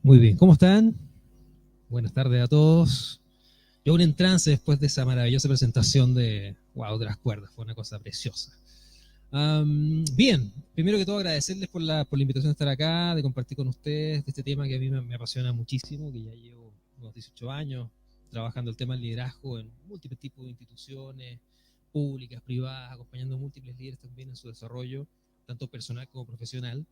Muy bien, ¿cómo están? Buenas tardes a todos. Yo aún en trance después de esa maravillosa presentación de las cuerdas, fue una cosa preciosa. Bien, primero que todo agradecerles por la invitación a estar acá, de compartir con ustedes de este tema que a mí me apasiona muchísimo, que ya llevo unos 18 años trabajando el tema del liderazgo en múltiples tipos de instituciones públicas, privadas, acompañando a múltiples líderes también en su desarrollo, tanto personal como profesional.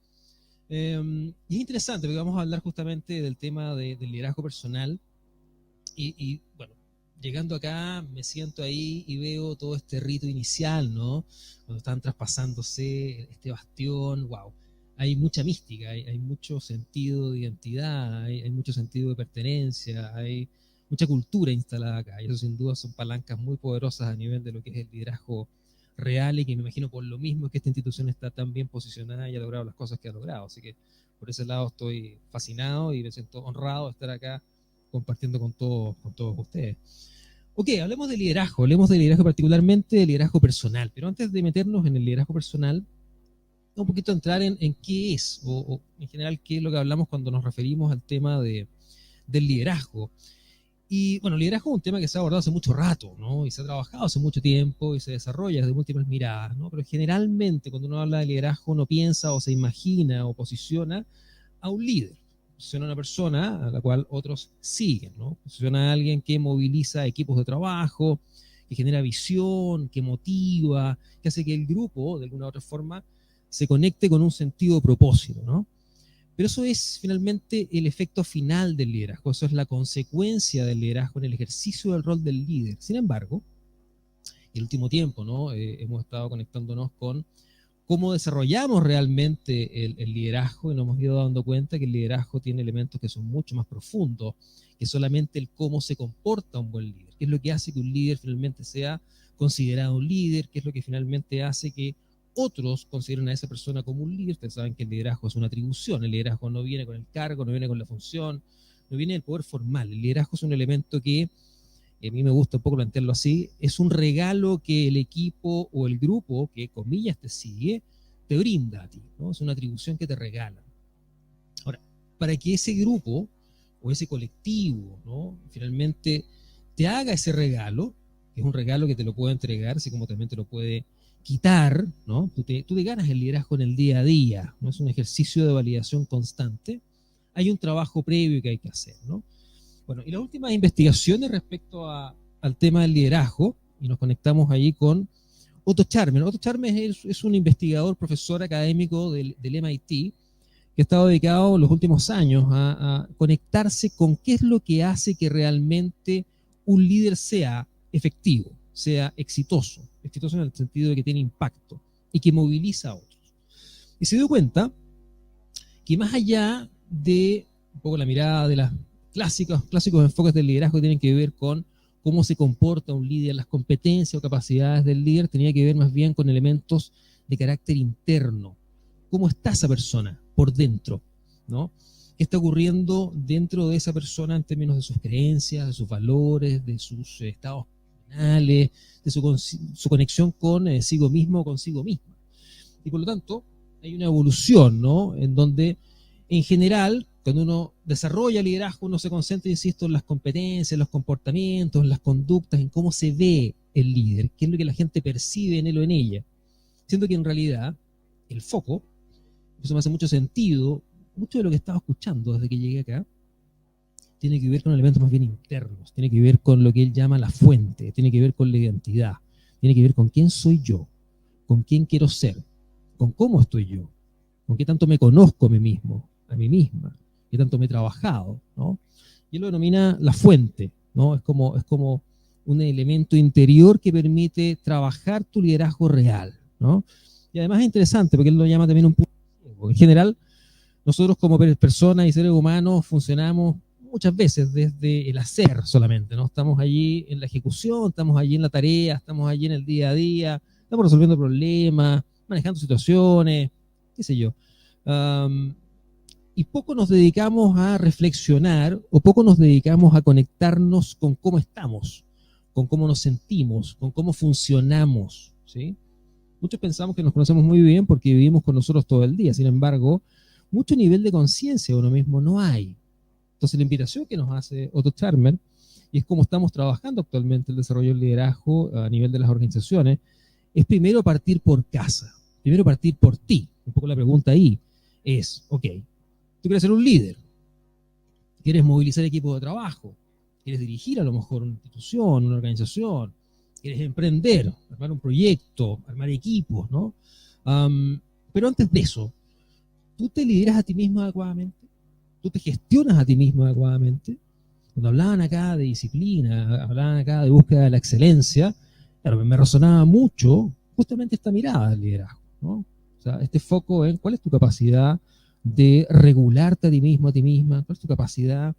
Y es interesante porque vamos a hablar justamente del tema del liderazgo personal bueno, llegando acá me siento ahí y veo todo este rito inicial, ¿no? Cuando están traspasándose este bastión, wow. Hay mucha mística, hay mucho sentido de identidad, hay mucho sentido de pertenencia, hay mucha cultura instalada acá. Y eso sin duda son palancas muy poderosas a nivel de lo que es el liderazgo real y que me imagino por lo mismo que esta institución está tan bien posicionada y ha logrado las cosas que ha logrado. Así que por ese lado estoy fascinado y me siento honrado de estar acá compartiendo con todos ustedes. Ok, hablemos de liderazgo particularmente, de liderazgo personal, pero antes de meternos en el liderazgo personal, un poquito entrar en qué es, o en general qué es lo que hablamos cuando nos referimos al tema del liderazgo. Y bueno, el liderazgo es un tema que se ha abordado hace mucho rato, ¿no? Y se ha trabajado hace mucho tiempo y se desarrolla desde múltiples miradas, ¿no? Pero generalmente cuando uno habla de liderazgo, uno piensa o se imagina o posiciona a un líder, posiciona a una persona a la cual otros siguen, ¿no? Posiciona a alguien que moviliza equipos de trabajo, que genera visión, que motiva, que hace que el grupo, de alguna u otra forma, se conecte con un sentido de propósito, ¿no? Pero eso es finalmente el efecto final del liderazgo, eso es la consecuencia del liderazgo en el ejercicio del rol del líder. Sin embargo, en el último tiempo, ¿no? Hemos estado conectándonos con cómo desarrollamos realmente el liderazgo y nos hemos ido dando cuenta que el liderazgo tiene elementos que son mucho más profundos que solamente el cómo se comporta un buen líder, qué es lo que hace que un líder finalmente sea considerado un líder, qué es lo que finalmente hace que otros consideren a esa persona como un líder. Ustedes saben que el liderazgo es una atribución, el liderazgo no viene con el cargo, no viene con la función, no viene del poder formal. El liderazgo es un elemento que, y a mí me gusta un poco plantearlo así, es un regalo que el equipo o el grupo que, comillas, te sigue, te brinda a ti, ¿no? Es una atribución que te regala. Ahora, para que ese grupo o ese colectivo, ¿no? Finalmente te haga ese regalo, que es un regalo que te lo puede entregar, así como también te lo puede quitar, ¿no? Tú te ganas el liderazgo en el día a día, ¿no? Es un ejercicio de validación constante. Hay un trabajo previo que hay que hacer, ¿no? Bueno, y las últimas investigaciones respecto al tema del liderazgo, y nos conectamos allí con Otto Charmer. Otto Charmer es un investigador, profesor académico del MIT, que ha estado dedicado los últimos años a conectarse con qué es lo que hace que realmente un líder sea efectivo, sea exitoso en el sentido de que tiene impacto y que moviliza a otros. Y se dio cuenta que más allá de un poco la mirada de las clásicos enfoques del liderazgo que tienen que ver con cómo se comporta un líder, las competencias o capacidades del líder, tenía que ver más bien con elementos de carácter interno. ¿Cómo está esa persona por dentro? ¿No? ¿Qué está ocurriendo dentro de esa persona en términos de sus creencias, de sus valores, de sus estados personales, de su conexión consigo mismo o consigo misma? Y por lo tanto, hay una evolución, ¿no? En donde, en general, cuando uno desarrolla liderazgo, uno se concentra, insisto, en las competencias, en los comportamientos, en las conductas, en cómo se ve el líder, qué es lo que la gente percibe en él o en ella. Siento que en realidad el foco, eso me hace mucho sentido, mucho de lo que he estado escuchando desde que llegué acá, tiene que ver con elementos más bien internos, tiene que ver con lo que él llama la fuente, tiene que ver con la identidad, tiene que ver con quién soy yo, con quién quiero ser, con cómo estoy yo, con qué tanto me conozco a mí mismo, a mí misma, qué tanto me he trabajado, ¿no? Y él lo denomina la fuente, ¿no? Es como un elemento interior que permite trabajar tu liderazgo real, ¿no? Y además es interesante porque él lo llama también un punto ciego. En general, nosotros como personas y seres humanos funcionamos muchas veces desde el hacer solamente, ¿no? Estamos allí en la ejecución, estamos allí en la tarea, estamos allí en el día a día, estamos resolviendo problemas, manejando situaciones, qué sé yo. Um, y poco nos dedicamos a reflexionar o poco nos dedicamos a conectarnos con cómo estamos, con cómo nos sentimos, con cómo funcionamos, ¿sí? Muchos pensamos que nos conocemos muy bien porque vivimos con nosotros todo el día. Sin embargo, mucho nivel de conciencia de uno mismo no hay. Entonces la invitación que nos hace Otto Scharmer, y es como estamos trabajando actualmente el desarrollo del liderazgo a nivel de las organizaciones, es primero partir por casa, primero partir por ti. Un poco la pregunta ahí es, ok, tú quieres ser un líder, quieres movilizar equipos de trabajo, quieres dirigir a lo mejor una institución, una organización, quieres emprender, armar un proyecto, armar equipos, ¿no? Pero antes de eso, ¿tú te lideras a ti mismo adecuadamente? ¿Tú te gestionas a ti mismo adecuadamente? Cuando hablaban acá de disciplina, hablaban acá de búsqueda de la excelencia, claro, me resonaba mucho justamente esta mirada del liderazgo, ¿no? O sea, este foco en cuál es tu capacidad de regularte a ti mismo, a ti misma, cuál es tu capacidad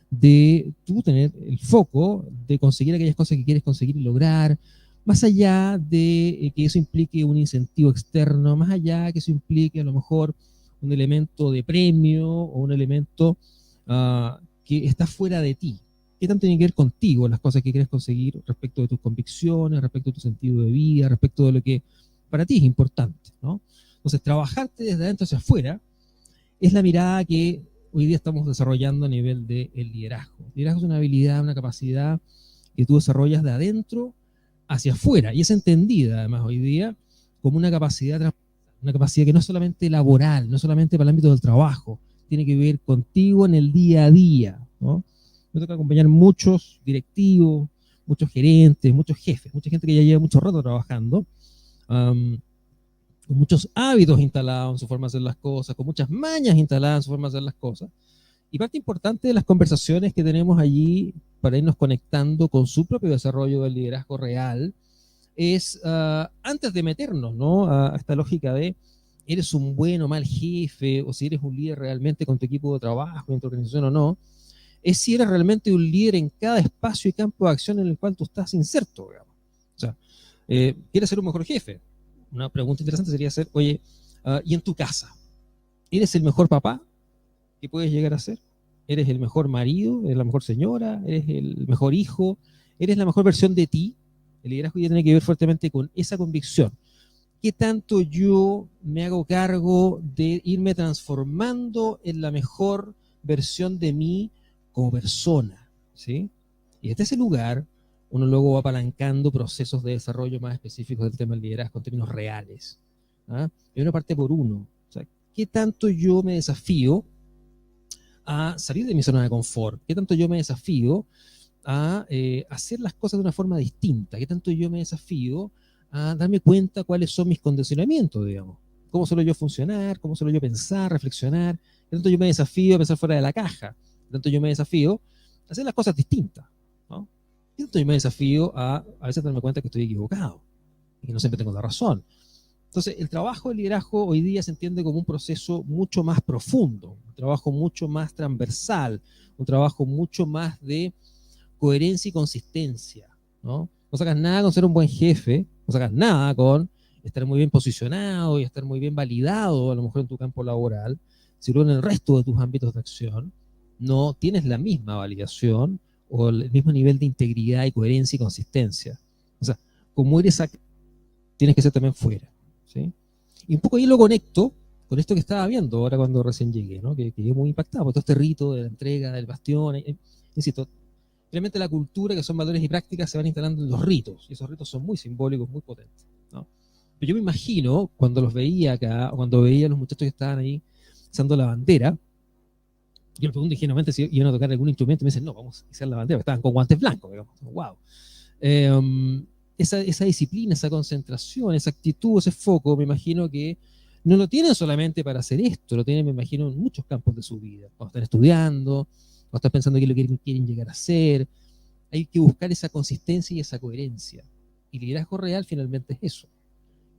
de tú tener el foco de conseguir aquellas cosas que quieres conseguir y lograr, más allá de que eso implique un incentivo externo, más allá de que eso implique a lo mejor un elemento de premio o un elemento que está fuera de ti. ¿Qué tanto tiene que ver contigo las cosas que quieres conseguir respecto de tus convicciones, respecto de tu sentido de vida, respecto de lo que para ti es importante, ¿no? Entonces, trabajarte desde adentro hacia afuera es la mirada que hoy día estamos desarrollando a nivel del liderazgo. El liderazgo es una habilidad, una capacidad que tú desarrollas de adentro hacia afuera y es entendida además hoy día como una capacidad que no es solamente laboral, no es solamente para el ámbito del trabajo, tiene que ver contigo en el día a día, ¿no? Me toca acompañar muchos directivos, muchos gerentes, muchos jefes, mucha gente que ya lleva mucho rato trabajando, con muchos hábitos instalados en su forma de hacer las cosas, con muchas mañas instaladas en su forma de hacer las cosas. Y parte importante de las conversaciones que tenemos allí para irnos conectando con su propio desarrollo del liderazgo real es, antes de meternos, ¿no?, a esta lógica de eres un buen o mal jefe, o si eres un líder realmente con tu equipo de trabajo, en tu organización o no, es si eres realmente un líder en cada espacio y campo de acción en el cual tú estás inserto, digamos. O sea, ¿quieres ser un mejor jefe? Una pregunta interesante sería ser, oye, ¿y en tu casa? ¿Eres el mejor papá que puedes llegar a ser? ¿Eres el mejor marido? ¿Eres la mejor señora? ¿Eres el mejor hijo? ¿Eres la mejor versión de ti? El liderazgo ya tiene que ver fuertemente con esa convicción. ¿Qué tanto yo me hago cargo de irme transformando en la mejor versión de mí como persona? ¿Sí? Y desde ese lugar, uno luego va apalancando procesos de desarrollo más específicos del tema del liderazgo en términos reales. ¿Ah? Y uno parte por uno. O sea, ¿qué tanto yo me desafío a salir de mi zona de confort? ¿Qué tanto yo me desafío a hacer las cosas de una forma distinta? ¿Qué tanto yo me desafío a darme cuenta cuáles son mis condicionamientos, digamos? ¿Cómo suelo yo funcionar? ¿Cómo suelo yo pensar, reflexionar? ¿Qué tanto yo me desafío a pensar fuera de la caja? ¿Qué tanto yo me desafío a hacer las cosas distintas? ¿No? ¿Qué tanto yo me desafío a veces darme cuenta que estoy equivocado y que no siempre tengo la razón? Entonces, el trabajo de liderazgo hoy día se entiende como un proceso mucho más profundo, un trabajo mucho más transversal, un trabajo mucho más de coherencia y consistencia, ¿no? No sacas nada con ser un buen jefe, no sacas nada con estar muy bien posicionado y estar muy bien validado a lo mejor en tu campo laboral, si luego en el resto de tus ámbitos de acción no tienes la misma validación o el mismo nivel de integridad y coherencia y consistencia. O sea, como eres acá, tienes que ser también fuera, ¿sí? Y un poco ahí lo conecto con esto que estaba viendo ahora cuando recién llegué, ¿no? Que quedé muy impactado por todo este rito de la entrega del bastión. Insisto, realmente la cultura, que son valores y prácticas, se van instalando en los ritos, y esos ritos son muy simbólicos, muy potentes, ¿no? Pero yo me imagino, cuando los veía acá, o cuando veía a los muchachos que estaban ahí izando la bandera, yo les pregunto ingenuamente si iban a tocar algún instrumento, y me dicen, no, vamos a izar la bandera, estaban con guantes blancos, digamos. Wow. Esa disciplina, esa concentración, esa actitud, ese foco, me imagino que no lo tienen solamente para hacer esto, lo tienen, me imagino, en muchos campos de su vida. Cuando están estudiando, cuando están pensando qué es lo que quieren llegar a ser, hay que buscar esa consistencia y esa coherencia. Y liderazgo real finalmente es eso.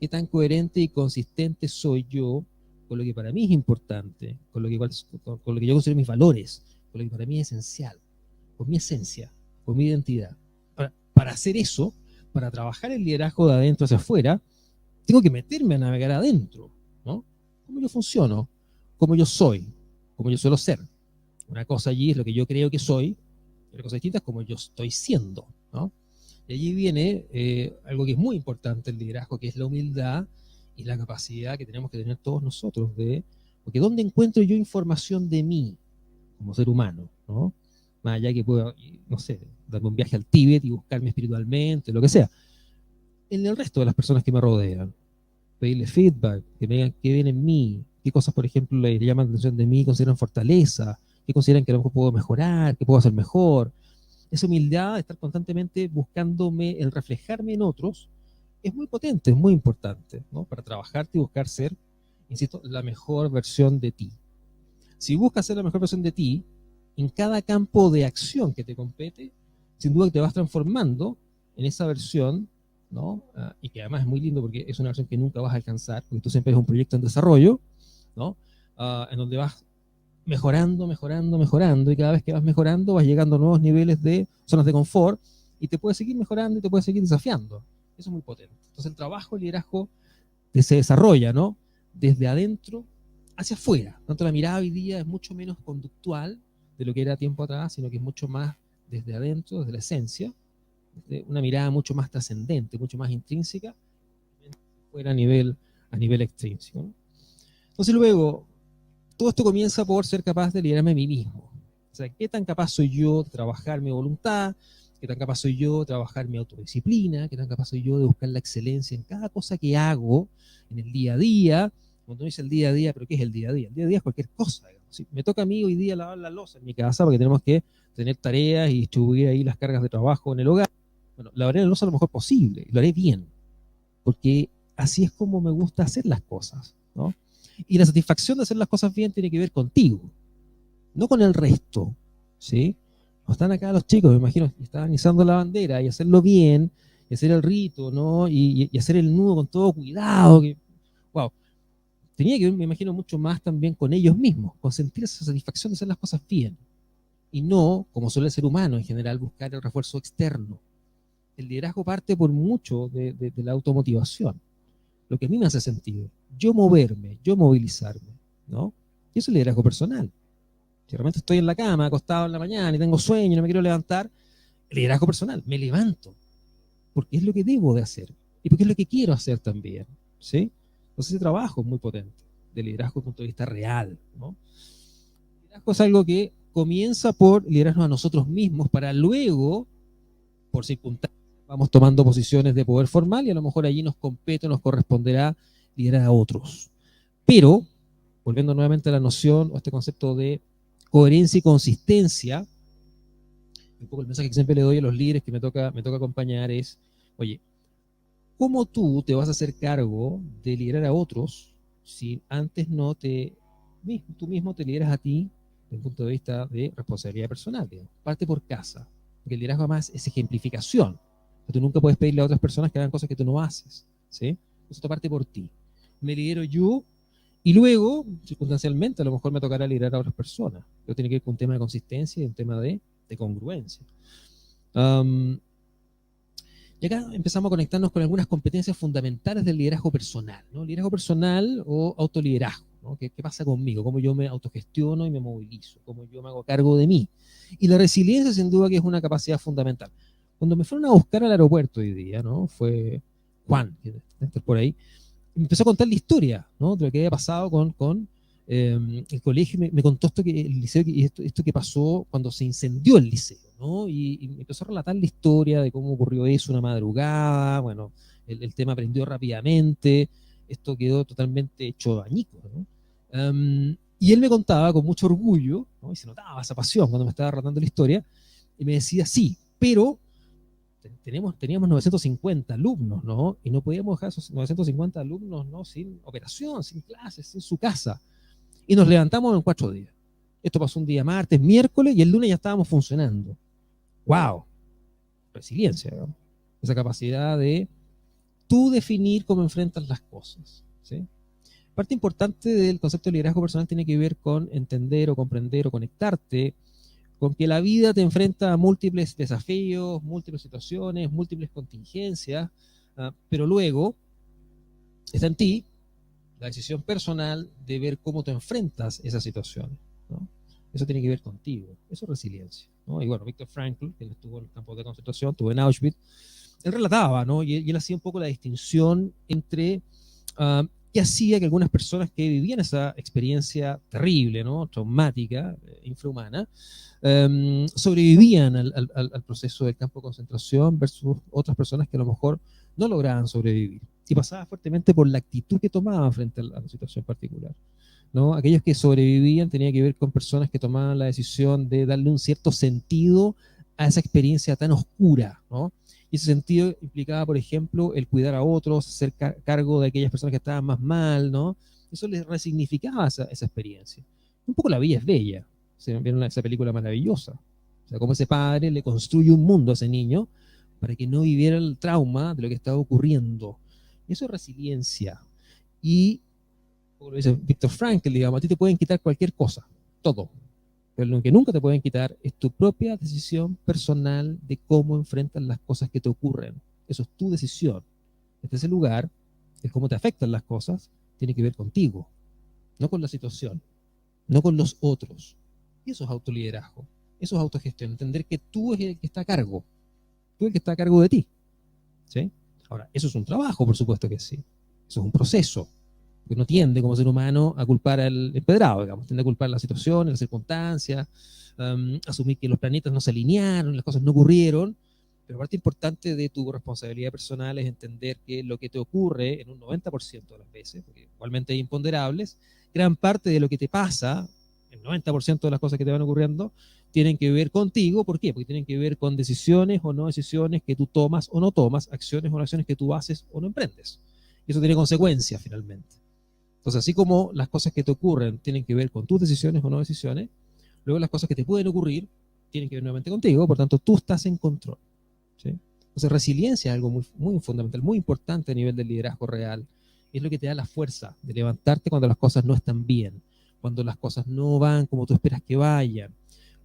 ¿Qué tan coherente y consistente soy yo con lo que para mí es importante, con lo que yo considero mis valores, con lo que para mí es esencial, con mi esencia, con mi identidad? Para hacer eso, para trabajar el liderazgo de adentro hacia afuera, tengo que meterme a navegar adentro, ¿no? ¿Cómo yo funciono? ¿Cómo yo soy? ¿Cómo yo suelo ser? Una cosa allí es lo que yo creo que soy, y otra cosa distinta es como yo estoy siendo, ¿no? Y allí viene algo que es muy importante el liderazgo, que es la humildad y la capacidad que tenemos que tener todos nosotros de, porque ¿dónde encuentro yo información de mí como ser humano? ¿no? Más allá que pueda, no sé, darme un viaje al Tíbet y buscarme espiritualmente, lo que sea. En el resto de las personas que me rodean, pedirle feedback, que me digan qué viene en mí, qué cosas, por ejemplo, le llaman la atención de mí, consideran fortaleza, qué consideran que a lo mejor puedo mejorar, que puedo hacer mejor. Esa humildad de estar constantemente buscándome el reflejarme en otros es muy potente, es muy importante, ¿no? Para trabajarte y buscar ser, insisto, la mejor versión de ti. Si buscas ser la mejor versión de ti, en cada campo de acción que te compete, sin duda te vas transformando en esa versión, ¿no? Y que además es muy lindo porque es una versión que nunca vas a alcanzar, porque tú siempre eres un proyecto en desarrollo, ¿no? En donde vas mejorando, mejorando, mejorando, y cada vez que vas mejorando vas llegando a nuevos niveles de zonas de confort y te puedes seguir mejorando y te puedes seguir desafiando. Eso es muy potente. Entonces el trabajo, el liderazgo se desarrolla, ¿no? Desde adentro hacia afuera. Tanto la mirada hoy día es mucho menos conductual de lo que era tiempo atrás, sino que es mucho más desde adentro, desde la esencia, desde una mirada mucho más trascendente, mucho más intrínseca, fuera a nivel extrínseco, ¿no? Entonces luego, todo esto comienza por ser capaz de liderarme a mí mismo. O sea, ¿qué tan capaz soy yo de trabajar mi voluntad? ¿Qué tan capaz soy yo de trabajar mi autodisciplina? ¿Qué tan capaz soy yo de buscar la excelencia en cada cosa que hago en el día a día? Cuando dice el día a día, ¿pero qué es el día a día? El día a día es cualquier cosa. Si me toca a mí hoy día lavar la loza en mi casa porque tenemos que tener tareas y distribuir ahí las cargas de trabajo en el hogar. Bueno, lavaré la loza lo mejor posible y lo haré bien, porque así es como me gusta hacer las cosas, ¿no? Y la satisfacción de hacer las cosas bien tiene que ver contigo, no con el resto, ¿sí? No están acá los chicos, me imagino, que estaban izando la bandera y hacerlo bien, y hacer el rito, ¿no? Y hacer el nudo con todo cuidado. Wow. Tenía que ver, me imagino, mucho más también con ellos mismos, con sentir esa satisfacción de hacer las cosas bien. Y no, como suele ser humano en general, buscar el refuerzo externo. El liderazgo parte por mucho de la automotivación, lo que a mí me hace sentido. Yo moverme, yo movilizarme, ¿no? Y eso es liderazgo personal. Si realmente estoy en la cama, acostado en la mañana y tengo sueño y no me quiero levantar, liderazgo personal, me levanto, porque es lo que debo de hacer y porque es lo que quiero hacer también, ¿sí? Entonces ese trabajo es muy potente, de liderazgo desde el punto de vista real, ¿no? El liderazgo es algo que comienza por liderarnos a nosotros mismos para luego, por circunstancias, vamos tomando posiciones de poder formal y a lo mejor allí nos compete, nos corresponderá liderar a otros. Pero, volviendo nuevamente a la noción o este concepto de coherencia y consistencia, un poco el mensaje que siempre le doy a los líderes que me toca acompañar es, oye, ¿cómo tú te vas a hacer cargo de liderar a otros si antes no tú mismo te lideras a ti desde el punto de vista de responsabilidad personal? Digamos. Parte por casa, porque el liderazgo además es ejemplificación. Tú nunca puedes pedirle a otras personas que hagan cosas que tú no haces, ¿sí? Esto parte por ti. Me lidero yo y luego, circunstancialmente, a lo mejor me tocará liderar a otras personas. Pero tiene que ver con un tema de consistencia y un tema de congruencia. Y acá empezamos a conectarnos con algunas competencias fundamentales del liderazgo personal, ¿no? Liderazgo personal o autoliderazgo, ¿no? ¿Qué pasa conmigo? ¿Cómo yo me autogestiono y me movilizo? ¿Cómo yo me hago cargo de mí? Y la resiliencia, sin duda, que es una capacidad fundamental. Cuando me fueron a buscar al aeropuerto hoy día, ¿no? Fue Juan, que está por ahí, me empezó a contar la historia, ¿no? De lo que había pasado con el colegio. Me contó esto que el liceo y esto que pasó cuando se incendió el liceo, ¿no? Y me empezó a relatar la historia de cómo ocurrió eso una madrugada. Bueno, el tema aprendió rápidamente, esto quedó totalmente hecho añicos, ¿no? Y él me contaba con mucho orgullo, ¿no? Y se notaba esa pasión cuando me estaba relatando la historia, y me decía, sí, pero teníamos 950 alumnos, ¿no? Y no podíamos dejar esos 950 alumnos, ¿no? Sin operación, sin clases, sin su casa. Y nos levantamos en 4 días. Esto pasó un día martes, miércoles, y el lunes ya estábamos funcionando. ¡Wow! Resiliencia, ¿no? Esa capacidad de tú definir cómo enfrentas las cosas, ¿sí? Parte importante del concepto de liderazgo personal tiene que ver con entender o comprender o conectarte con que la vida te enfrenta a múltiples desafíos, múltiples situaciones, múltiples contingencias, pero luego está en ti la decisión personal de ver cómo te enfrentas a esas situaciones, ¿no? Eso tiene que ver contigo, eso es resiliencia, ¿no? Y bueno, Viktor Frankl, que él estuvo en el campo de concentración, estuvo en Auschwitz, él relataba, ¿no? Y él hacía un poco la distinción entre qué hacía que algunas personas que vivían esa experiencia terrible, ¿no? Traumática, infrahumana, sobrevivían al proceso del campo de concentración versus otras personas que a lo mejor no lograban sobrevivir. Y pasaba fuertemente por la actitud que tomaban frente a la situación particular, ¿no? Aquellos que sobrevivían tenía que ver con personas que tomaban la decisión de darle un cierto sentido a esa experiencia tan oscura, ¿no? Y ese sentido implicaba, por ejemplo, el cuidar a otros, hacer cargo de aquellas personas que estaban más mal, ¿no? Eso les resignificaba esa experiencia. Un poco La vida es bella. ¿Se vieron esa película maravillosa? O sea, como ese padre le construye un mundo a ese niño para que no viviera el trauma de lo que estaba ocurriendo. Y eso es resiliencia. Y, como lo dice Viktor Frankl, digamos, a ti te pueden quitar cualquier cosa, todo. Pero lo que nunca te pueden quitar es tu propia decisión personal de cómo enfrentas las cosas que te ocurren. Eso es tu decisión. Desde ese lugar, el cómo te afectan las cosas tiene que ver contigo, no con la situación, no con los otros. Y eso es autoliderazgo, eso es autogestión, entender que tú es el que está a cargo, tú es el que está a cargo de ti. ¿Sí? Ahora, eso es un trabajo, por supuesto que sí. Eso es un proceso. Porque no tiende como ser humano a culpar al empedrado, digamos, tiende a culpar la situación, las circunstancias, asumir que los planetas no se alinearon, las cosas no ocurrieron, pero parte importante de tu responsabilidad personal es entender que lo que te ocurre en un 90% de las veces, porque igualmente hay imponderables, gran parte de lo que te pasa, el 90% de las cosas que te van ocurriendo, tienen que ver contigo. ¿Por qué? Porque tienen que ver con decisiones o no decisiones que tú tomas o no tomas, acciones o no acciones que tú haces o no emprendes. Y eso tiene consecuencias finalmente. Entonces, así como las cosas que te ocurren tienen que ver con tus decisiones o no decisiones, luego las cosas que te pueden ocurrir tienen que ver nuevamente contigo, por tanto, tú estás en control. ¿Sí? Entonces, resiliencia es algo muy, muy fundamental, muy importante a nivel del liderazgo real. Es lo que te da la fuerza de levantarte cuando las cosas no están bien, cuando las cosas no van como tú esperas que vayan,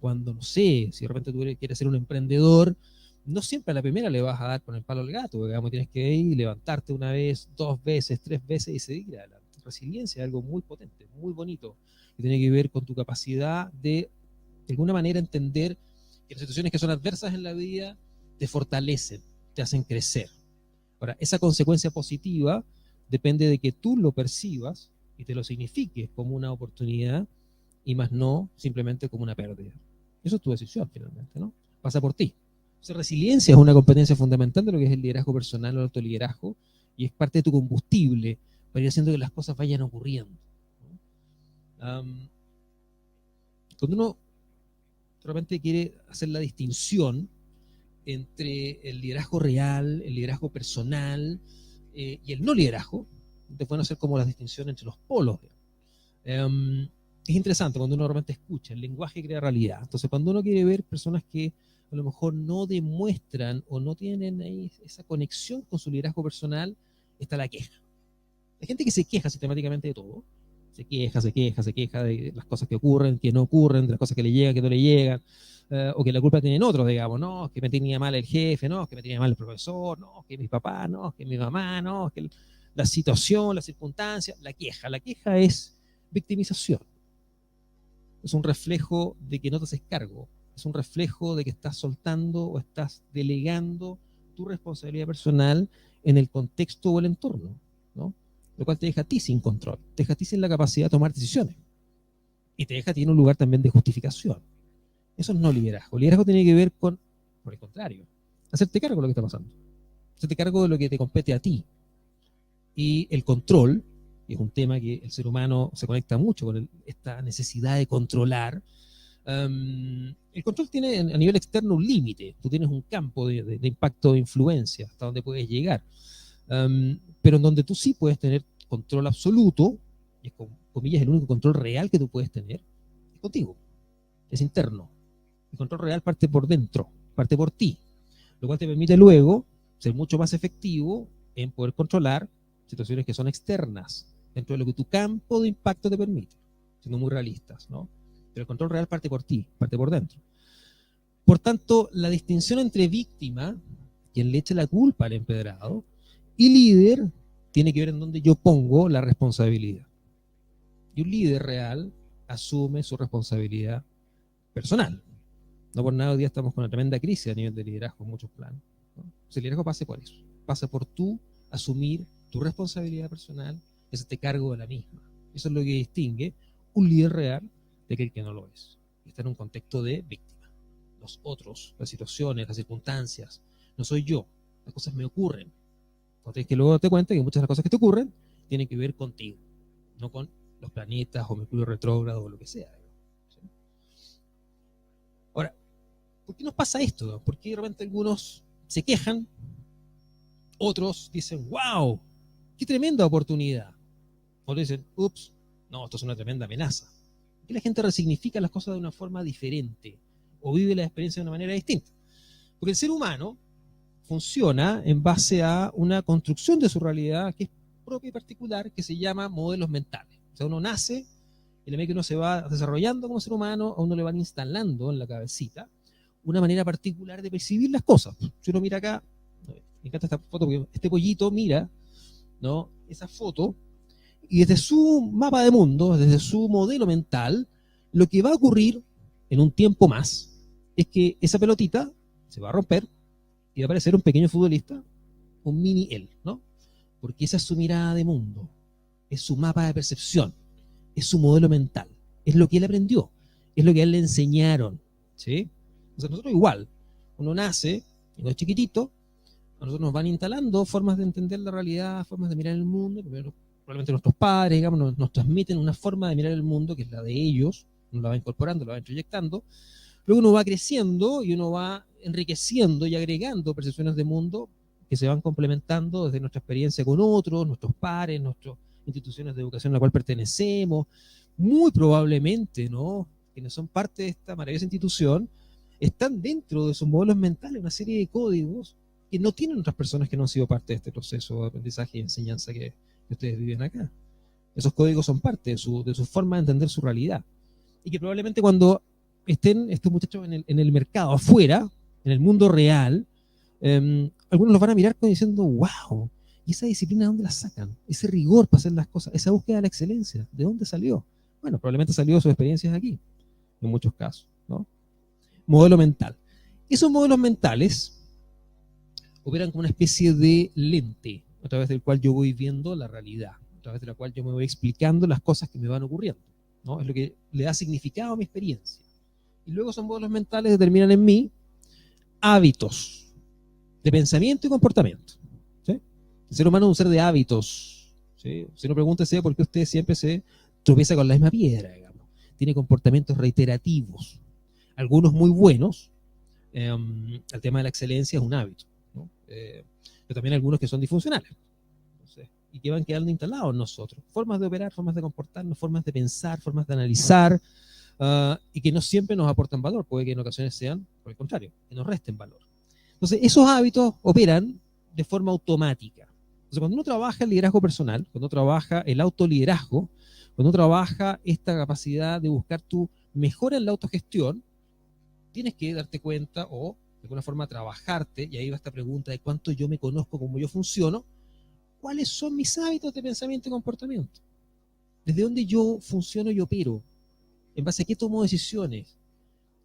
cuando, no sé, si de repente tú quieres ser un emprendedor, no siempre a la primera le vas a dar con el palo al gato, digamos, tienes que ir y levantarte una vez, dos veces, tres veces y seguir adelante. Resiliencia es algo muy potente, muy bonito, que tiene que ver con tu capacidad de alguna manera, entender que las situaciones que son adversas en la vida te fortalecen, te hacen crecer. Ahora, esa consecuencia positiva depende de que tú lo percibas y te lo signifiques como una oportunidad y más no simplemente como una pérdida. Eso es tu decisión finalmente, ¿no? Pasa por ti. Entonces, resiliencia es una competencia fundamental de lo que es el liderazgo personal o el autoliderazgo y es parte de tu combustible para ir haciendo que las cosas vayan ocurriendo. Cuando uno realmente quiere hacer la distinción entre el liderazgo real, el liderazgo personal y el no liderazgo, te pueden hacer como la distinción entre los polos. Es interesante cuando uno realmente escucha, el lenguaje crea realidad. Entonces, cuando uno quiere ver personas que a lo mejor no demuestran o no tienen ahí esa conexión con su liderazgo personal, está la queja. Hay gente que se queja sistemáticamente de todo. Se queja, se queja, se queja de las cosas que ocurren, que no ocurren, de las cosas que le llegan, que no le llegan, o que la culpa tienen otros, digamos, no, que me tenía mal el jefe, no, que me tenía mal el profesor, no, que mi papá, no, que mi mamá, no, que la situación, la circunstancia, la queja. La queja es victimización. Es un reflejo de que no te haces cargo, es un reflejo de que estás soltando o estás delegando tu responsabilidad personal en el contexto o el entorno, ¿no? Lo cual te deja a ti sin control, te deja a ti sin la capacidad de tomar decisiones y te deja a ti en un lugar también de justificación. Eso es no liderazgo. Liderazgo tiene que ver con, por el contrario, hacerte cargo de lo que está pasando, hacerte cargo de lo que te compete a ti. Y el control, que es un tema que el ser humano se conecta mucho con esta necesidad de controlar. El control tiene a nivel externo un límite, tú tienes un campo de impacto de influencia hasta donde puedes llegar, pero en donde tú sí puedes tener control absoluto, y es con comillas el único control real que tú puedes tener, es contigo, es interno. El control real parte por dentro, parte por ti, lo cual te permite luego ser mucho más efectivo en poder controlar situaciones que son externas, dentro de lo que tu campo de impacto te permite, siendo muy realistas, ¿no? Pero el control real parte por ti, parte por dentro. Por tanto, la distinción entre víctima, quien le echa la culpa al empedrado, y líder, tiene que ver en dónde yo pongo la responsabilidad. Y un líder real asume su responsabilidad personal. No por nada hoy día estamos con una tremenda crisis a nivel de liderazgo en muchos planos, ¿no? El liderazgo pasa por eso, pasa por tú asumir tu responsabilidad personal y hacerte cargo de la misma. Eso es lo que distingue un líder real de aquel que no lo es. está en un contexto de víctima. Los otros, las situaciones, las circunstancias, no soy yo, las cosas me ocurren. Entonces tienes que luego darte cuenta que muchas de las cosas que te ocurren tienen que ver contigo, no con los planetas o Mercurio retrógrado o lo que sea. ¿Sí? Ahora, ¿por qué nos pasa esto? ¿Por qué de repente algunos se quejan, otros dicen, wow, qué tremenda oportunidad? Otros dicen, ups, no, esto es una tremenda amenaza. ¿Por qué la gente resignifica las cosas de una forma diferente o vive la experiencia de una manera distinta? Porque el ser humano funciona en base a una construcción de su realidad que es propia y particular, que se llama modelos mentales. O sea, uno nace y la medida que uno se va desarrollando como ser humano, a uno le van instalando en la cabecita una manera particular de percibir las cosas. Si uno mira acá, me encanta esta foto porque este pollito mira, ¿no?, esa foto y desde su mapa de mundo, desde su modelo mental, lo que va a ocurrir en un tiempo más es que esa pelotita se va a romper y va a aparecer un pequeño futbolista, un mini él, ¿no? Porque esa es su mirada de mundo, es su mapa de percepción, es su modelo mental, es lo que él aprendió, es lo que a él le enseñaron, ¿sí? O sea, nosotros igual, uno nace, cuando es chiquitito, a nosotros nos van instalando formas de entender la realidad, formas de mirar el mundo. Primero, probablemente nuestros padres, digamos, nos transmiten una forma de mirar el mundo que es la de ellos, uno la va incorporando, la va introyectando. Luego uno va creciendo y uno va enriqueciendo y agregando percepciones de mundo que se van complementando desde nuestra experiencia con otros, nuestros pares, nuestras instituciones de educación a la cual pertenecemos. Muy probablemente, ¿no?, quienes son parte de esta maravillosa institución están dentro de sus modelos mentales una serie de códigos que no tienen otras personas que no han sido parte de este proceso de aprendizaje y enseñanza que ustedes viven acá. Esos códigos son parte de su forma de entender su realidad. Y que probablemente cuando estén estos muchachos en el mercado, afuera, en el mundo real, algunos los van a mirar como diciendo, wow, ¿y esa disciplina de dónde la sacan? Ese rigor para hacer las cosas, esa búsqueda de la excelencia, ¿de dónde salió? Bueno, probablemente salió de sus experiencias aquí, en muchos casos, ¿no? Modelo mental. Esos modelos mentales operan como una especie de lente a través del cual yo voy viendo la realidad, a través de la cual yo me voy explicando las cosas que me van ocurriendo, ¿no? Es lo que le da significado a mi experiencia. Y luego esos modelos mentales determinan en mí hábitos de pensamiento y comportamiento, ¿sí? El ser humano es un ser de hábitos, ¿sí? Si no, pregúntese por qué usted siempre se tropieza con la misma piedra, digamos. Tiene comportamientos reiterativos, algunos muy buenos. El tema de la excelencia es un hábito, ¿no? Pero también algunos que son disfuncionales, entonces, y que van quedando instalados en nosotros. Formas de operar, formas de comportarnos, formas de pensar, formas de analizar, y que no siempre nos aportan valor, puede que en ocasiones sean, por el contrario, que nos resten valor. Entonces, esos hábitos operan de forma automática. Entonces, cuando uno trabaja el liderazgo personal, cuando uno trabaja el autoliderazgo, cuando uno trabaja esta capacidad de buscar tu mejora en la autogestión, tienes que darte cuenta o de alguna forma trabajarte, y ahí va esta pregunta de cuánto yo me conozco, cómo yo funciono, cuáles son mis hábitos de pensamiento y comportamiento, desde dónde yo funciono y opero, en base a qué tomo decisiones,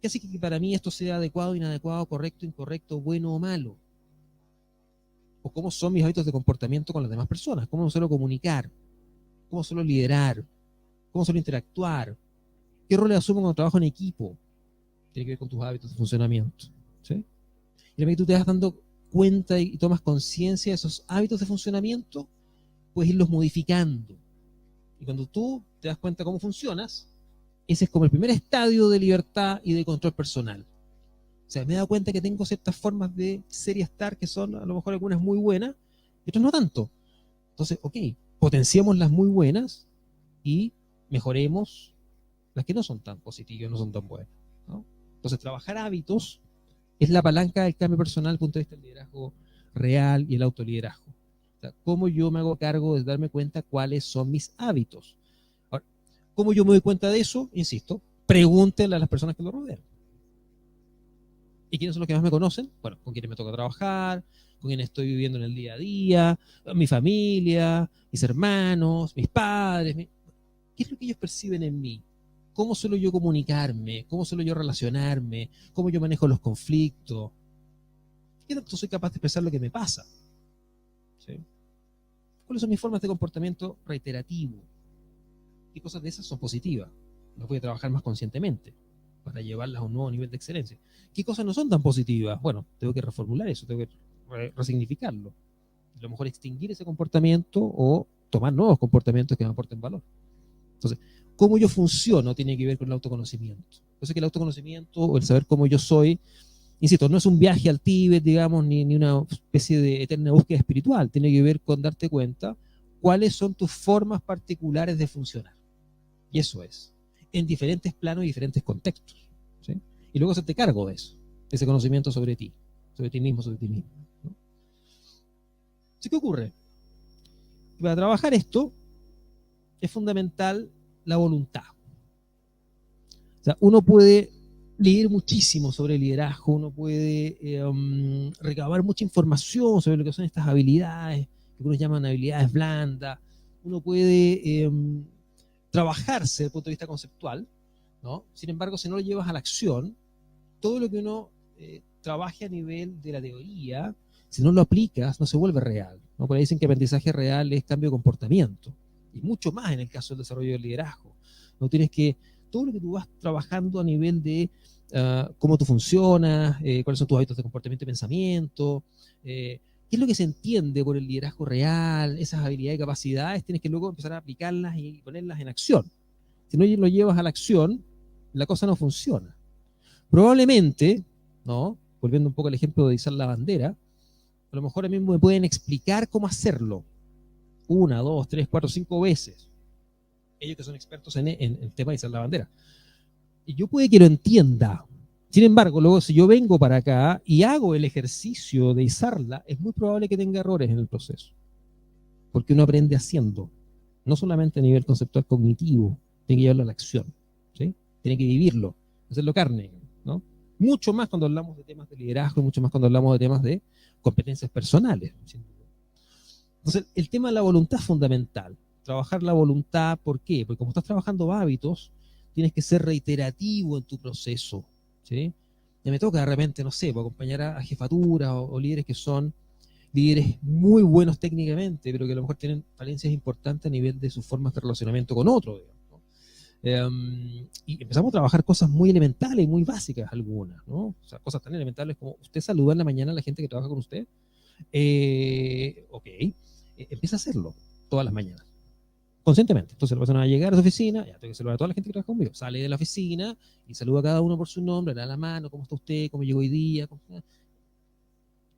qué hace que para mí esto sea adecuado, inadecuado, correcto, incorrecto, bueno o malo, o cómo son mis hábitos de comportamiento con las demás personas, cómo suelo comunicar, cómo suelo liderar, cómo suelo interactuar, qué roles asumo cuando trabajo en equipo, tiene que ver con tus hábitos de funcionamiento, ¿sí? Y a medida que tú te vas dando cuenta y tomas conciencia de esos hábitos de funcionamiento, puedes irlos modificando. Y cuando tú te das cuenta cómo funcionas, ese es como el primer estadio de libertad y de control personal. O sea, me he dado cuenta que tengo ciertas formas de ser y estar que son a lo mejor algunas muy buenas y otras no tanto. Entonces, ok, potenciemos las muy buenas y mejoremos las que no son tan positivas, no son tan buenas, ¿no? Entonces, trabajar hábitos es la palanca del cambio personal desde el punto de vista del liderazgo real y el autoliderazgo. O sea, cómo yo me hago cargo de darme cuenta cuáles son mis hábitos. Ahora, ¿cómo yo me doy cuenta de eso? Insisto, pregúntenle a las personas que lo rodean. ¿Y quiénes son los que más me conocen? Bueno, con quienes me toca trabajar, con quienes estoy viviendo en el día a día, mi familia, mis hermanos, mis padres. ¿Qué es lo que ellos perciben en mí? ¿Cómo suelo yo comunicarme? ¿Cómo suelo yo relacionarme? ¿Cómo yo manejo los conflictos? ¿Qué tanto soy capaz de expresar lo que me pasa? ¿Sí? ¿Cuáles son mis formas de comportamiento reiterativo? ¿Qué cosas de esas son positivas? Las voy a trabajar más conscientemente. para llevarlas a un nuevo nivel de excelencia. ¿Qué cosas no son tan positivas? Bueno, tengo que reformular eso, tengo que resignificarlo. A lo mejor extinguir ese comportamiento o tomar nuevos comportamientos que me aporten valor. Entonces, cómo yo funciono tiene que ver con el autoconocimiento. Entonces, que el autoconocimiento o el saber cómo yo soy, insisto, no es un viaje al Tíbet, digamos, ni una especie de eterna búsqueda espiritual. Tiene que ver con darte cuenta cuáles son tus formas particulares de funcionar. Y eso es, en diferentes planos y diferentes contextos. ¿Sí? Y luego hacerte cargo de eso, de ese conocimiento sobre ti mismo, sobre ti mismo. ¿No? Así que ocurre. Para trabajar esto es fundamental la voluntad. O sea, uno puede leer muchísimo sobre liderazgo, uno puede recabar mucha información sobre lo que son estas habilidades, que unos llaman habilidades blandas, uno puede trabajarse desde el punto de vista conceptual, ¿no? Sin embargo, si no lo llevas a la acción, todo lo que uno trabaje a nivel de la teoría, si no lo aplicas, no se vuelve real, ¿no? Por ahí dicen que aprendizaje real es cambio de comportamiento, y mucho más en el caso del desarrollo del liderazgo. No tienes que, todo lo que tú vas trabajando a nivel de cómo tú funcionas, cuáles son tus hábitos de comportamiento y pensamiento, qué es lo que se entiende por el liderazgo real, esas habilidades y capacidades, tienes que luego empezar a aplicarlas y ponerlas en acción. Si no lo llevas a la acción, la cosa no funciona. Probablemente, ¿no? Volviendo un poco al ejemplo de izar la bandera, a lo mejor a mí me pueden explicar cómo hacerlo 1, 2, 3, 4, 5 veces. Ellos que son expertos en el tema de izar la bandera. Y yo puede que lo entienda. Sin embargo, luego si yo vengo para acá y hago el ejercicio de izarla, es muy probable que tenga errores en el proceso. Porque uno aprende haciendo. No solamente a nivel conceptual cognitivo, tiene que llevarlo a la acción. ¿Sí? Tiene que vivirlo, hacerlo carne, ¿no? Mucho más cuando hablamos de temas de liderazgo, mucho más cuando hablamos de temas de competencias personales. Entonces, el tema de la voluntad es fundamental. Trabajar la voluntad, ¿por qué? Porque como estás trabajando hábitos, tienes que ser reiterativo en tu proceso. ¿Sí? Ya me toca de repente, no sé, acompañar a jefaturas o líderes que son líderes muy buenos técnicamente, pero que a lo mejor tienen falencias importantes a nivel de sus formas de relacionamiento con otros, digamos, ¿no? Y empezamos a trabajar cosas muy elementales y muy básicas algunas, ¿no? O sea, cosas tan elementales como usted saluda en la mañana a la gente que trabaja con usted. Ok, empieza a hacerlo todas las mañanas, conscientemente. Entonces la persona va a llegar a su oficina, ya tengo que saludar a toda la gente que trabaja conmigo, sale de la oficina y saluda a cada uno por su nombre, le da la mano, ¿cómo está usted? ¿Cómo llegó hoy día?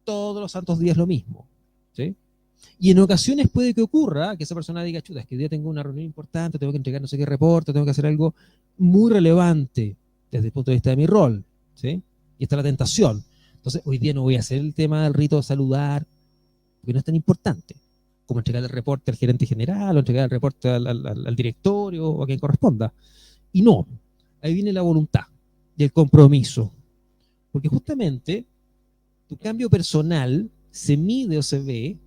Todos los santos días lo mismo, ¿sí? Y en ocasiones puede que ocurra que esa persona diga, chuta, es que hoy día tengo una reunión importante, tengo que entregar no sé qué reporte, tengo que hacer algo muy relevante desde el punto de vista de mi rol, ¿sí? Y está la tentación. Entonces, hoy día no voy a hacer el tema del rito de saludar, porque no es tan importante como entregar el reporte al gerente general o entregar el reporte al directorio o a quien corresponda. Y no, ahí viene la voluntad y el compromiso. Porque justamente tu cambio personal se mide o se ve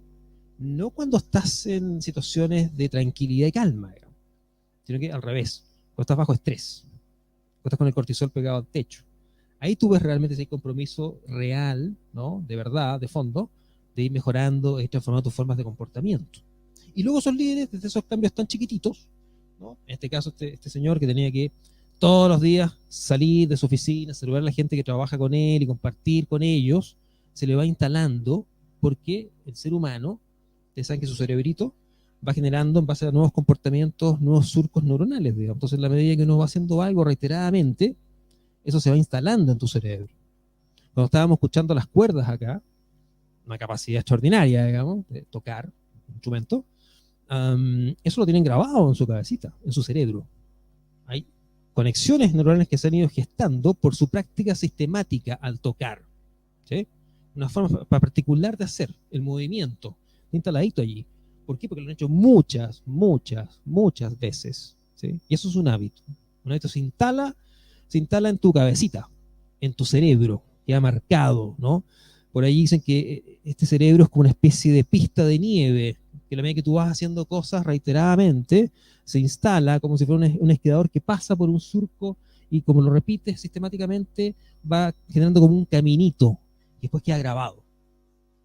no cuando estás en situaciones de tranquilidad y calma, digamos, sino que al revés, cuando estás bajo estrés, cuando estás con el cortisol pegado al techo. Ahí tú ves realmente si hay compromiso real, ¿no? De verdad, de fondo, de ir mejorando y transformando tus formas de comportamiento. Y luego son líderes desde esos cambios tan chiquititos, ¿no? En este caso, este señor que tenía que todos los días salir de su oficina, saludar a la gente que trabaja con él y compartir con ellos, se le va instalando porque el ser humano, ustedes saben que su cerebrito va generando en base a nuevos comportamientos, nuevos surcos neuronales, digamos. Entonces, en la medida que uno va haciendo algo reiteradamente, eso se va instalando en tu cerebro. Cuando estábamos escuchando las cuerdas acá, una capacidad extraordinaria, digamos, de tocar un instrumento, eso lo tienen grabado en su cabecita, en su cerebro. Hay conexiones neuronales que se han ido gestando por su práctica sistemática al tocar, ¿sí? Una forma particular de hacer el movimiento, instaladito allí. ¿Por qué? Porque lo han hecho muchas, muchas, muchas veces, ¿sí? Y eso es un hábito. Un hábito se instala en tu cabecita, en tu cerebro, queda marcado, ¿no? Por ahí dicen que este cerebro es como una especie de pista de nieve, que a la medida que tú vas haciendo cosas reiteradamente, se instala como si fuera un esquiador que pasa por un surco y como lo repites sistemáticamente, va generando como un caminito y después queda grabado.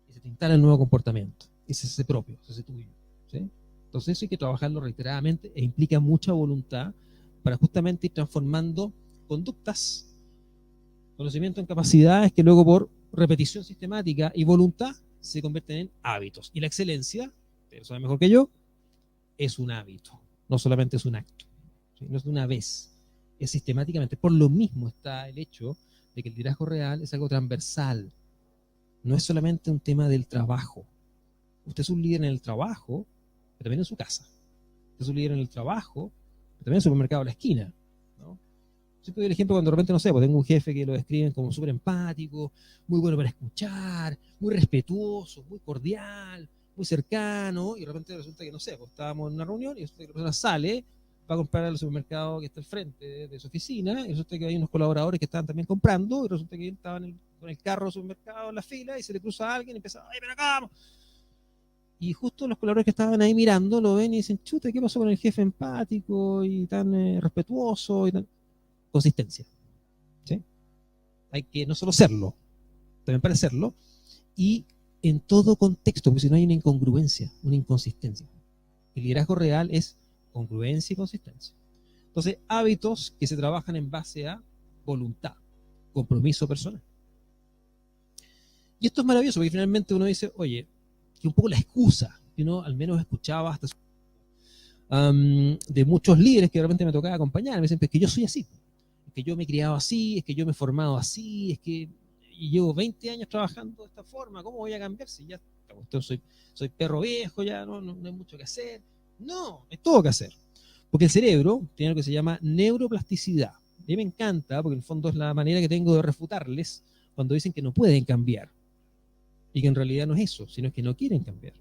Y se te instala el nuevo comportamiento. Ese es ese propio, ese es ese tuyo, ¿sí? Entonces eso hay que trabajarlo reiteradamente e implica mucha voluntad para justamente ir transformando conductas, conocimiento en capacidades que luego por repetición sistemática y voluntad se convierten en hábitos. Y la excelencia, ustedes saben mejor que yo, es un hábito, no solamente es un acto, ¿sí? No es de una vez, es sistemáticamente. Por lo mismo está el hecho de que el liderazgo real es algo transversal, no es solamente un tema del trabajo. Usted es un líder en el trabajo, pero también en su casa. Usted es un líder en el trabajo, pero también en el supermercado de la esquina, ¿no? Siempre doy el ejemplo cuando de repente, no sé, pues tengo un jefe que lo describen como súper empático, muy bueno para escuchar, muy respetuoso, muy cordial, muy cercano, y de repente resulta que, no sé, pues estábamos en una reunión y resulta que la persona sale para comprar al supermercado que está al frente de su oficina, y resulta que hay unos colaboradores que estaban también comprando, y resulta que estaban con el carro del supermercado en la fila, y se le cruza a alguien y empieza, ¡ay, ven acá! Y justo los colaboradores que estaban ahí mirando lo ven y dicen, chuta, ¿qué pasó con el jefe empático y tan respetuoso y tan... Consistencia, ¿sí? Hay que no solo serlo, también parecerlo, y en todo contexto, porque si no hay una incongruencia, una inconsistencia. El liderazgo real es congruencia y consistencia. Entonces, hábitos que se trabajan en base a voluntad, compromiso personal. Y esto es maravilloso, porque finalmente uno dice, oye, que un poco la excusa que uno al menos escuchaba hasta de muchos líderes que de repente me tocaba acompañar, me dicen, pues que yo soy así, es que yo me he criado así, es que yo me he formado así, es que y llevo 20 años trabajando de esta forma, ¿cómo voy a cambiar si ya soy perro viejo, ya no hay mucho que hacer? No, hay todo que hacer. Porque el cerebro tiene algo que se llama neuroplasticidad. A mí me encanta, porque en el fondo es la manera que tengo de refutarles cuando dicen que no pueden cambiar. Y que en realidad no es eso, sino que no quieren cambiar.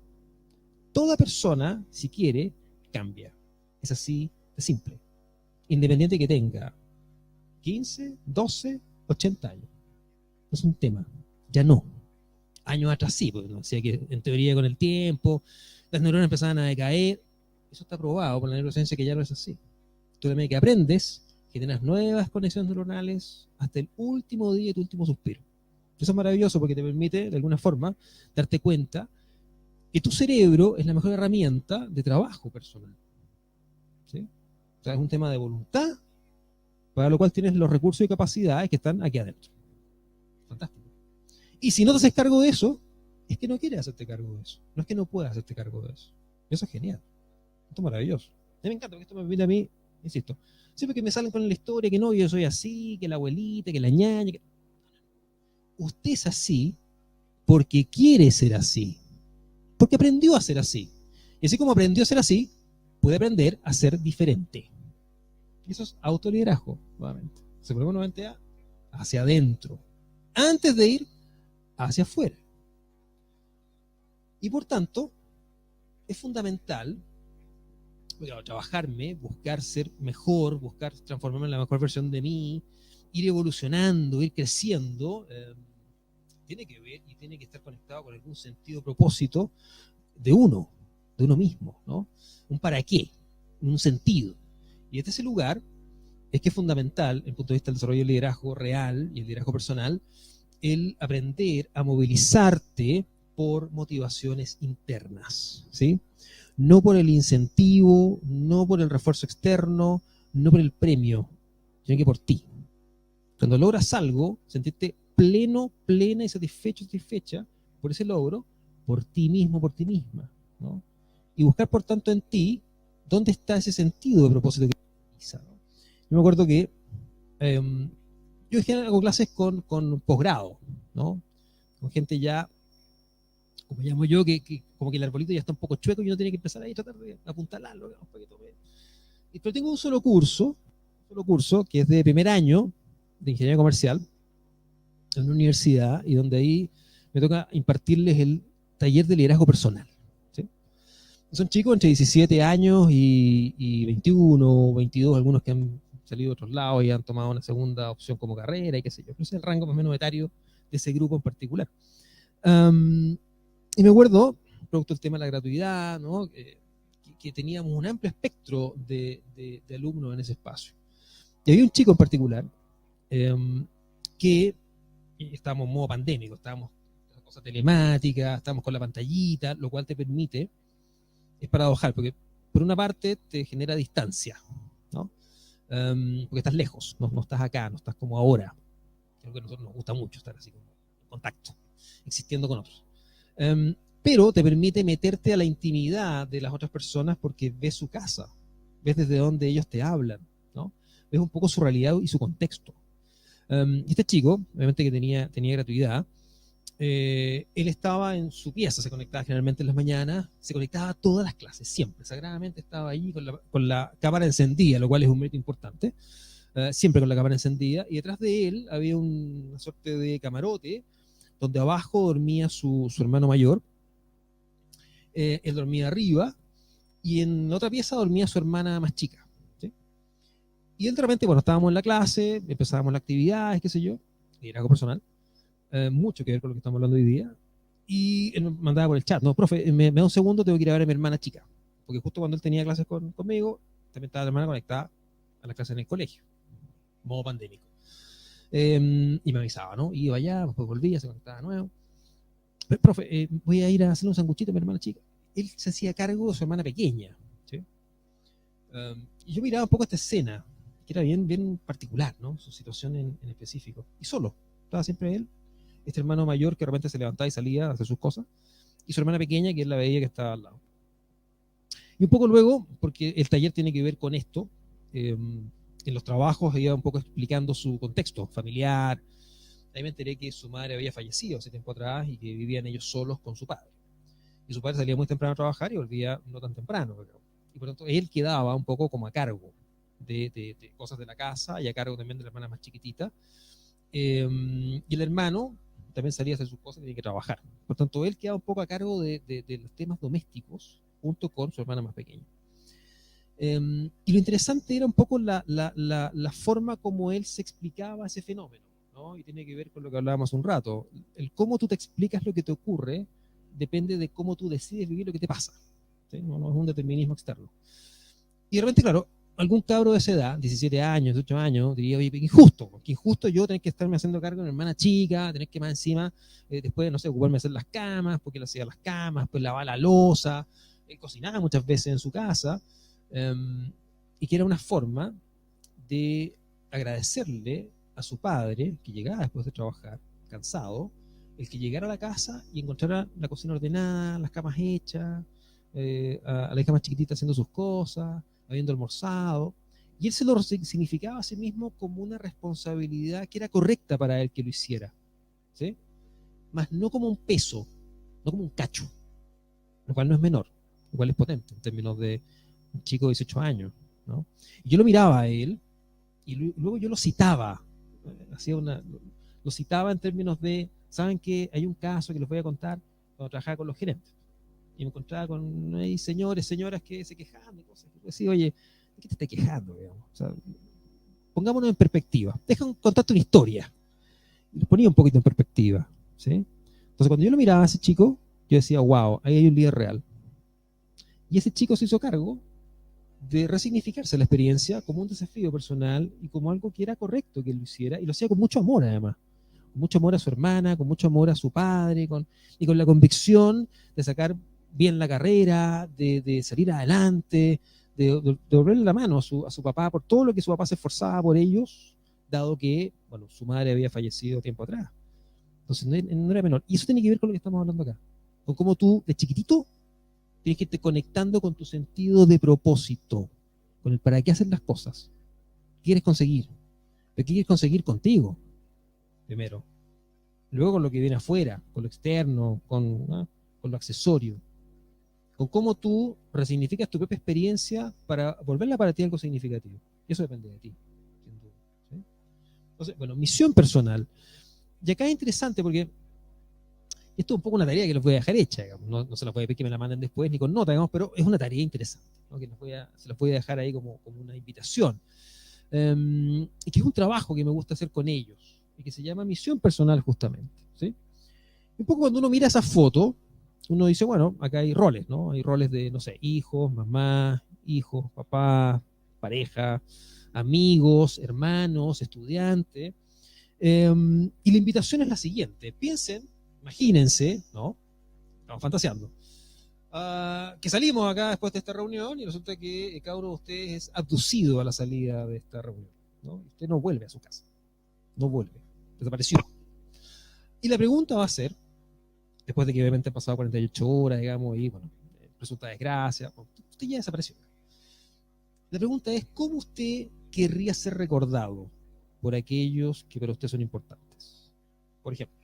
Toda persona, si quiere, cambia. Es así de simple. Independiente que tenga 15, 12, 80 años. No es un tema. Ya no. Años atrás sí, porque no decía que en teoría con el tiempo las neuronas empezaban a decaer. Eso está probado por la neurociencia que ya no es así. Tú también que aprendes, generas nuevas conexiones neuronales hasta el último día de tu último suspiro. Eso es maravilloso porque te permite, de alguna forma, darte cuenta que tu cerebro es la mejor herramienta de trabajo personal. ¿Sí? O sea, es un tema de voluntad, para lo cual tienes los recursos y capacidades que están aquí adentro. Fantástico. Y si no te haces cargo de eso, es que no quieres hacerte cargo de eso. No es que no puedas hacerte cargo de eso. Eso es genial. Esto es maravilloso. A mí me encanta porque esto me permite a mí, insisto, siempre que me salen con la historia que no, yo soy así, que la abuelita, que la ñaña, que... Usted es así porque quiere ser así. Porque aprendió a ser así. Y así como aprendió a ser así, puede aprender a ser diferente. Y eso es autoliderazgo, nuevamente. Se pone nuevamente hacia adentro, antes de ir hacia afuera. Y por tanto, es fundamental trabajarme, buscar ser mejor, buscar transformarme en la mejor versión de mí, ir evolucionando, ir creciendo. Tiene que ver y tiene que estar conectado con algún sentido, propósito de uno mismo, ¿no? Un para qué, un sentido. Y desde ese lugar es que es fundamental, desde el punto de vista del desarrollo del liderazgo real y el liderazgo personal, el aprender a movilizarte por motivaciones internas, ¿sí? No por el incentivo, no por el refuerzo externo, no por el premio, sino que por ti. Cuando logras algo, sentirte pleno, plena y satisfecho, satisfecha por ese logro, por ti mismo, por ti misma, ¿no? Y buscar, por tanto, en ti dónde está ese sentido de propósito que utiliza, ¿no? Yo me acuerdo que yo en general hago clases con posgrado, ¿no? Con gente ya, como llamo yo, que como que el arbolito ya está un poco chueco y uno tiene que empezar ahí a tratar de apuntalarlo, digamos, para que tome. Pero tengo un solo curso que es de primer año de ingeniería comercial en una universidad y donde ahí me toca impartirles el taller de liderazgo personal, ¿sí? Son chicos entre 17 años y 21, 22, algunos que han salido de otros lados y han tomado una segunda opción como carrera y qué sé yo. Pero ese es el rango más o menos etario de ese grupo en particular. Y me acuerdo, producto del tema de la gratuidad, ¿no? Que teníamos un amplio espectro de alumnos en ese espacio. Y había un chico en particular que estábamos en modo pandémico, estábamos en cosas telemáticas, estábamos con la pantallita, lo cual te permite, es paradojal, porque por una parte te genera distancia, ¿no? porque estás lejos, no estás acá, no estás como ahora. Creo que a nosotros nos gusta mucho estar así como en contacto, existiendo con otros. Pero te permite meterte a la intimidad de las otras personas porque ves su casa, ves desde dónde ellos te hablan, ¿no? Ves un poco su realidad y su contexto. Este chico, obviamente que tenía gratuidad, él estaba en su pieza, se conectaba generalmente en las mañanas, se conectaba a todas las clases, siempre, sagradamente estaba ahí con la cámara encendida, lo cual es un mérito importante, siempre con la cámara encendida, y detrás de él había una suerte de camarote, donde abajo dormía su hermano mayor, él dormía arriba, y en la otra pieza dormía su hermana más chica. ¿Sí? Y él de repente, bueno, estábamos en la clase, empezábamos las actividades, qué sé yo, liderazgo personal, mucho que ver con lo que estamos hablando hoy día, y él me mandaba por el chat, no, profe, me da un segundo, tengo que ir a ver a mi hermana chica, porque justo cuando él tenía clases conmigo, también estaba la hermana conectada a la clase en el colegio, modo pandémico. Y me avisaba, ¿no? Iba allá, después volvía, se conectaba de nuevo. Pero, profe, voy a ir a hacer un sanguchito a mi hermana chica. Él se hacía cargo de su hermana pequeña, ¿sí? Y yo miraba un poco esta escena, que era bien particular, ¿no? Su situación en específico. Y solo, estaba siempre él, este hermano mayor que de repente se levantaba y salía a hacer sus cosas, y su hermana pequeña que él la veía que estaba al lado. Y un poco luego, porque el taller tiene que ver con esto, en los trabajos iba un poco explicando su contexto familiar. Ahí me enteré que su madre había fallecido hace tiempo atrás y que vivían ellos solos con su padre. Y su padre salía muy temprano a trabajar y volvía no tan temprano. Y por lo tanto, él quedaba un poco como a cargo de cosas de la casa y a cargo también de la hermana más chiquitita. Y el hermano también salía a hacer sus cosas y tenía que trabajar. Por lo tanto, él quedaba un poco a cargo de los temas domésticos junto con su hermana más pequeña. Y lo interesante era un poco la forma como él se explicaba ese fenómeno, ¿no? Y tiene que ver con lo que hablábamos un rato. El cómo tú te explicas lo que te ocurre depende de cómo tú decides vivir lo que te pasa. ¿Sí? No es un determinismo externo. Y de repente, claro, algún cabro de esa edad, 17 años, 18 años, diría, oye, qué injusto yo tener que estarme haciendo cargo de una hermana chica, tener que más encima, después, no sé, ocuparme de hacer las camas, porque él hacía las camas, pues lavaba la loza, él cocinaba muchas veces en su casa, y que era una forma de agradecerle a su padre, que llegaba después de trabajar, cansado, el que llegara a la casa y encontrara la cocina ordenada, las camas hechas, a la hija más chiquitita haciendo sus cosas, habiendo almorzado, y él se lo significaba a sí mismo como una responsabilidad que era correcta para él que lo hiciera, ¿sí? Más no como un peso, no como un cacho, lo cual no es menor, lo cual es potente en términos de un chico de 18 años, ¿no? Y yo lo miraba a él y luego yo lo citaba, lo citaba en términos de, ¿saben qué? Hay un caso que les voy a contar cuando trabajaba con los gerentes. Y me encontraba con ahí señores, señoras que se quejaban de cosas. Y yo decía, oye, ¿de qué te estás quejando? Digamos? O sea, pongámonos en perspectiva. Deja contarte una historia. Y los ponía un poquito en perspectiva, ¿sí? Entonces, cuando yo lo miraba a ese chico, yo decía, wow, ahí hay un líder real. Y ese chico se hizo cargo de resignificarse la experiencia como un desafío personal y como algo que era correcto que él lo hiciera, y lo hacía con mucho amor además, con mucho amor a su hermana, con mucho amor a su padre, y con la convicción de sacar bien la carrera, de salir adelante, de devolverle la mano a su papá por todo lo que su papá se esforzaba por ellos, dado que, bueno, su madre había fallecido tiempo atrás. Entonces no era menor. Y eso tiene que ver con lo que estamos hablando acá, con cómo tú de chiquitito tienes que irte conectando con tu sentido de propósito, con el para qué hacer las cosas. ¿Qué quieres conseguir? ¿Qué quieres conseguir contigo? Primero. Luego con lo que viene afuera, con lo externo, con lo accesorio. Con cómo tú resignificas tu propia experiencia para volverla para ti algo significativo. Y eso depende de ti, sin duda. ¿Sí? Entonces, bueno, misión personal. Y acá es interesante porque esto es un poco una tarea que les voy a dejar hecha, digamos. No se las voy a pedir que me la manden después ni con nota, digamos, pero es una tarea interesante, ¿no? Que se las voy a dejar ahí como una invitación. Y que es un trabajo que me gusta hacer con ellos y que se llama misión personal justamente. ¿Sí? Y un poco cuando uno mira esa foto, uno dice, bueno, acá hay roles, ¿no? Hay roles de, no sé, hijos, mamá, hijos, papá, pareja, amigos, hermanos, estudiantes. Y la invitación es la siguiente. Piensen, imagínense, ¿no? Estamos fantaseando. Que salimos acá después de esta reunión y resulta que cada uno de ustedes es abducido a la salida de esta reunión, ¿no? Usted no vuelve a su casa, no vuelve, desapareció. Y la pregunta va a ser, después de que obviamente han pasado 48 horas, digamos, y bueno, resulta desgracia, usted ya desapareció. La pregunta es, ¿cómo usted querría ser recordado por aquellos que para usted son importantes? Por ejemplo,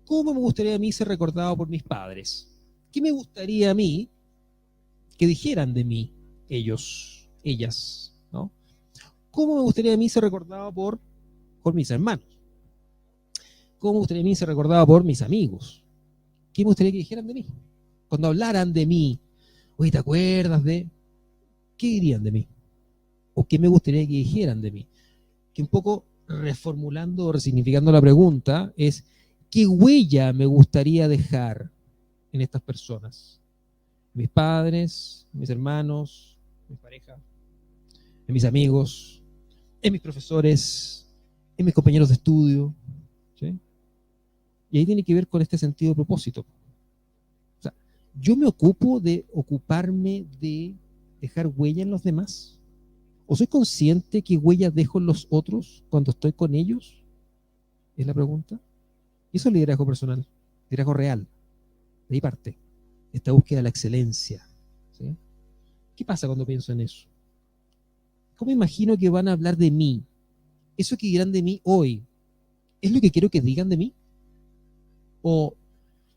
¿cómo me gustaría a mí ser recordado por mis padres? ¿Qué me gustaría a mí que dijeran de mí ellos, ellas, ¿no? ¿Cómo me gustaría a mí ser recordado por mis hermanos? ¿Cómo me gustaría a mí ser recordado por mis amigos? ¿Qué me gustaría que dijeran de mí? Cuando hablaran de mí, oye, ¿te acuerdas de...? ¿Qué dirían de mí? ¿O qué me gustaría que dijeran de mí? Que un poco reformulando o resignificando la pregunta es, ¿qué huella me gustaría dejar en estas personas? Mis padres, mis hermanos, mi pareja, en mis amigos, en mis profesores, en mis compañeros de estudio, ¿sí? Y ahí tiene que ver con este sentido de propósito. O sea, yo me ocupo de ocuparme de dejar huella en los demás. ¿O soy consciente qué huella dejo en los otros cuando estoy con ellos? Es la pregunta. Y eso es liderazgo personal, liderazgo real. De ahí parte esta búsqueda de la excelencia, ¿sí? ¿Qué pasa cuando pienso en eso? ¿Cómo imagino que van a hablar de mí? ¿Eso que dirán de mí hoy es lo que quiero que digan de mí? ¿O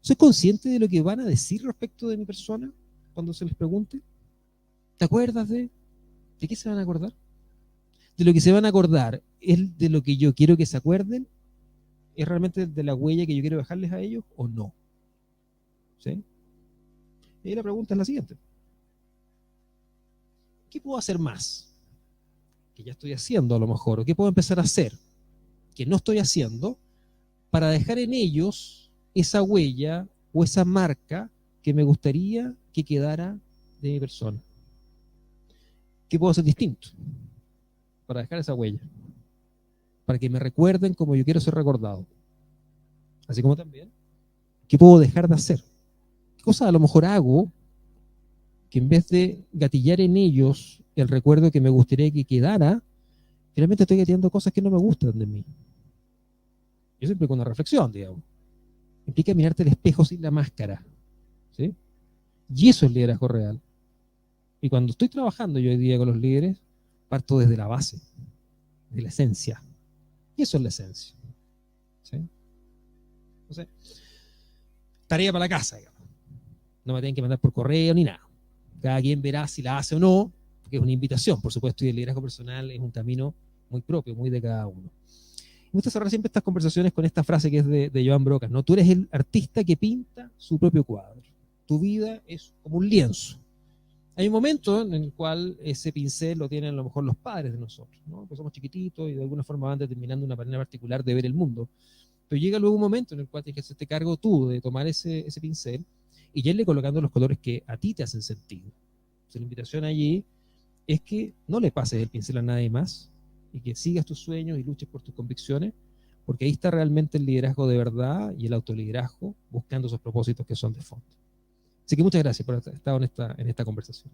soy consciente de lo que van a decir respecto de mi persona cuando se les pregunte? ¿Te acuerdas de qué se van a acordar? ¿De lo que se van a acordar es de lo que yo quiero que se acuerden? ¿Es realmente de la huella que yo quiero dejarles a ellos o no? ¿Sí? Y la pregunta es la siguiente. ¿Qué puedo hacer más? Que ya estoy haciendo a lo mejor. ¿O qué puedo empezar a hacer que no estoy haciendo para dejar en ellos esa huella o esa marca que me gustaría que quedara de mi persona? ¿Qué puedo hacer distinto para dejar esa huella? Para que me recuerden como yo quiero ser recordado. Así como también, ¿qué puedo dejar de hacer? ¿Qué cosas a lo mejor hago que en vez de gatillar en ellos el recuerdo que me gustaría que quedara, finalmente estoy gatillando cosas que no me gustan de mí? Yo siempre con una reflexión, digamos. Implica mirarte al espejo sin la máscara, ¿sí? Y eso es liderazgo real. Y cuando estoy trabajando yo hoy día con los líderes, parto desde la base, de la esencia. Y eso es la esencia, ¿sí? Entonces, tarea para la casa, digamos. No me tienen que mandar por correo ni nada. Cada quien verá si la hace o no, porque es una invitación, por supuesto, y el liderazgo personal es un camino muy propio, muy de cada uno. Me gusta cerrar siempre estas conversaciones con esta frase que es de Joan Brocas, ¿no? Tú eres el artista que pinta su propio cuadro. Tu vida es como un lienzo. Hay un momento en el cual ese pincel lo tienen a lo mejor los padres de nosotros, ¿no? Pues somos chiquititos y de alguna forma van determinando una manera particular de ver el mundo. Pero llega luego un momento en el cual tienes que hacerte cargo tú de tomar ese pincel y ya irle colocando los colores que a ti te hacen sentido. Entonces, la invitación allí es que no le pases el pincel a nadie más y que sigas tus sueños y luches por tus convicciones, porque ahí está realmente el liderazgo de verdad y el autoliderazgo buscando esos propósitos que son de fondo. Así que muchas gracias por haber estado en esta conversación.